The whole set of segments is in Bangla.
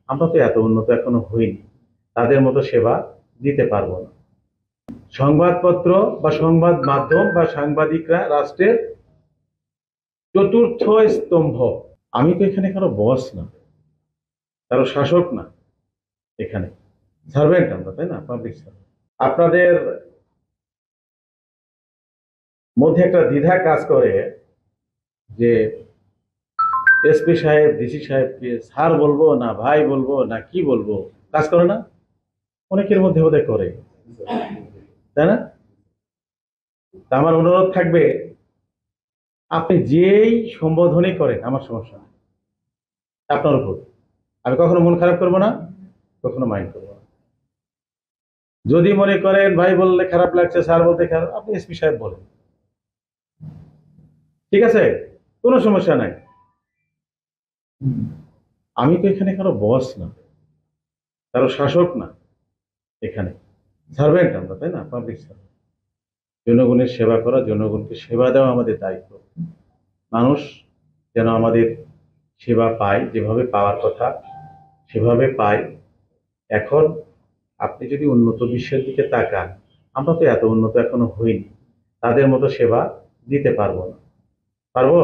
আমরা তো এত উন্নত এখনো হইনি, তাদের মতো সেবা দিতে পারবো না। সংবাদপত্র বা সংবাদ মাধ্যম বা সাংবাদিকরা রাষ্ট্রের চতুর্থ স্তম্ভ। আমি তো এখানে কারো বস না, কারো শাসক না, এখানে সার্ভেন্ট আমরা, তাই না? Public servant. আপনাদের মধ্যে একটা দ্বিধা কাজ করে যে এসপি সাহেব, ডিসি সাহেবকে স্যার বলবো না ভাই বলবো না কি বলবো, কাজ করে না? অনেকের মধ্যে বোধহয় করে, তাই না? তা আমার অনুরোধ থাকবে, আপনি যেই সম্বোধনই করেন আমার সমস্যা নেই, আপনার উপর। আমি কখনো মন খারাপ করবো না, কখনো মাইন্ড করবো না। যদি মনে করেন ভাই বললে খারাপ লাগছে, স্যার বলতে খারাপ, আপনি এসপি সাহেব বলেন, ঠিক আছে? কোনো সমস্যা নাই। আমি তো এখানে কারো বস না, কারো শাসক না, এখানে সার্ভেন্ট আমরা, তাই না? Public servant. জনগণের সেবা করা, জনগণকে সেবা দেওয়া আমাদের দায়িত্ব। মানুষ যেন আমাদের সেবা পায়, যেভাবে পাওয়ার কথা সেভাবে পায়। এখন আপনি যদি উন্নত বিশ্বের দিকে তাকান, আমরা তো এত উন্নত এখনো হইনি, তাদের মতো সেবা দিতে পারবো না। পারবো?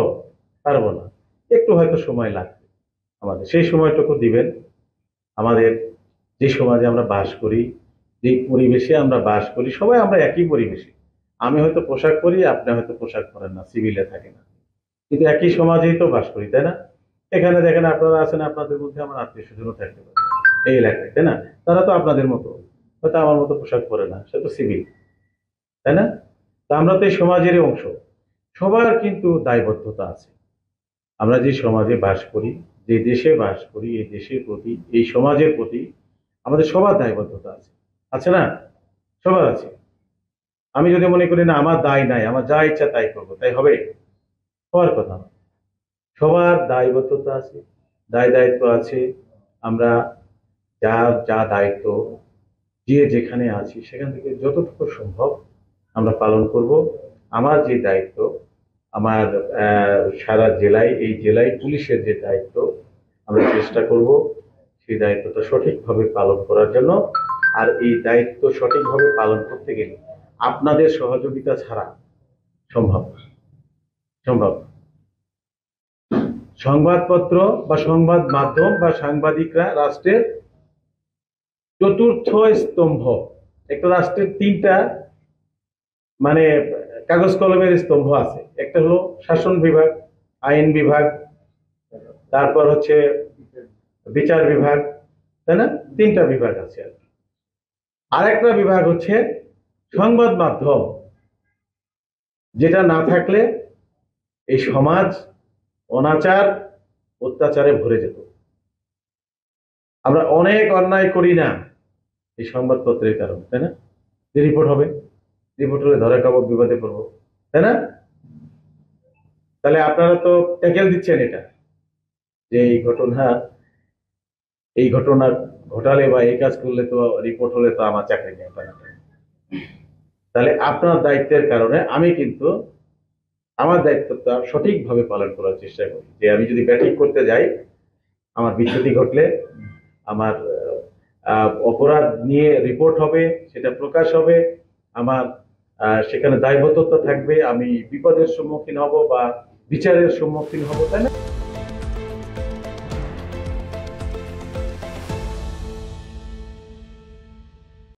পারবো না। একটু হয়তো সময় লাগবে আমাদের, সেই সময়টুকু দিবেন। আমাদের যে সমাজে আমরা বাস করি, যে পরিবেশে আমরা বাস করি, সবাই আমরা একই পরিবেশে। আমি হয়তো পোশাক পরি, আপনি হয়তো পোশাক পরেন না, সিভিলে থাকে না, কিন্তু একই সমাজেই তো বাস করি, তাই না? এখানে দেখেন আপনারা আছেন, আপনাদের মধ্যে আমার আত্মীয় স্বজনও থাকতে পারে এই এলাকায়, তাই না? তারা তো আপনাদের মতো, হয়তো আমার মতো পোশাক পরে না, সে তো সিভিল, তাই না? তা আমরা তো এই সমাজেরই অংশ। সবার কিন্তু দায়বদ্ধতা আছে। আমরা যে সমাজে বাস করি, যে দেশে বাস করি, এই দেশের প্রতি, এই সমাজের প্রতি আমাদের সবার দায়বদ্ধতা আছে, আছে না? সবার আছে। আমি যদি মনে করি না আমার দায় নাই, আমার যা ইচ্ছা তাই করবো, তাই হবে? হওয়ার কথা না। সবার দায়বদ্ধতা আছে, দায় দায়িত্ব আছে। আমরা যার যা দায়িত্ব, যে যেখানে আছি সেখান থেকে যতটুকু সম্ভব আমরা পালন করব। আমার যে দায়িত্ব, আমার সারা জেলায়, এই জেলায় পুলিশের যে দায়িত্ব, আমরা চেষ্টা করব সেই দায়িত্বটা সঠিকভাবে পালন করার জন্য। আর এই দায়িত্ব সঠিকভাবে পালন করতে গেলে আপনাদের সহযোগিতা ছাড়া সম্ভব না, সম্ভব না। সংবাদপত্র বা সংবাদ মাধ্যম বা সাংবাদিকরা রাষ্ট্রের চতুর্থ স্তম্ভ। একটা রাষ্ট্রের তিনটা মানে কাগজ কলমের স্তম্ভ আছে। একটা হলো শাসন বিভাগ, আইন বিভাগ, তারপর হচ্ছে বিচার বিভাগ, তাই না? তিনটা বিভাগ আছে আর কি। আরেকটা বিভাগ হচ্ছে সংবাদ মাধ্যম, যেটা না থাকলে এই সমাজ অনাচার অত্যাচারে ভরে যেত। আমরা অনেক অন্যায় করি না এই সংবাদপত্রের কারণে, তাই না? যে রিপোর্ট হবে, রিপোর্ট হলে ধরা খাবো, বিপদে পড়বো, তাই না? তাহলে আপনারা তো ট্যাকেল দিচ্ছেন এটা, যে এই ঘটনা ঘটালে বা এই কাজ করলে তো, রিপোর্ট হলে তো আমার চাকরি নেই, তাহলে আপনার দায়িত্বের কারণে আমি কিন্তু আমার দায়িত্বটা সঠিকভাবে পালন করার চেষ্টা করি। যে আমি যদি ব্যাটিং করতে যাই, আমার বিচ্যুতি ঘটলে, আমার অপরাধ নিয়ে রিপোর্ট হবে, সেটা প্রকাশ হবে, আমার সেখানে দায়বদ্ধতা থাকবে, আমি বিপদের সম্মুখীন হব বা বিচারের সম্মুখীন হব, তাই না?